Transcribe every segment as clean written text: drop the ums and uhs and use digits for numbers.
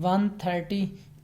130،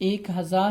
1000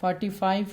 45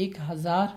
1000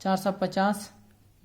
450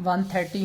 130،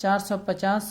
450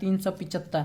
375،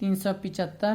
375،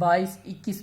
22 21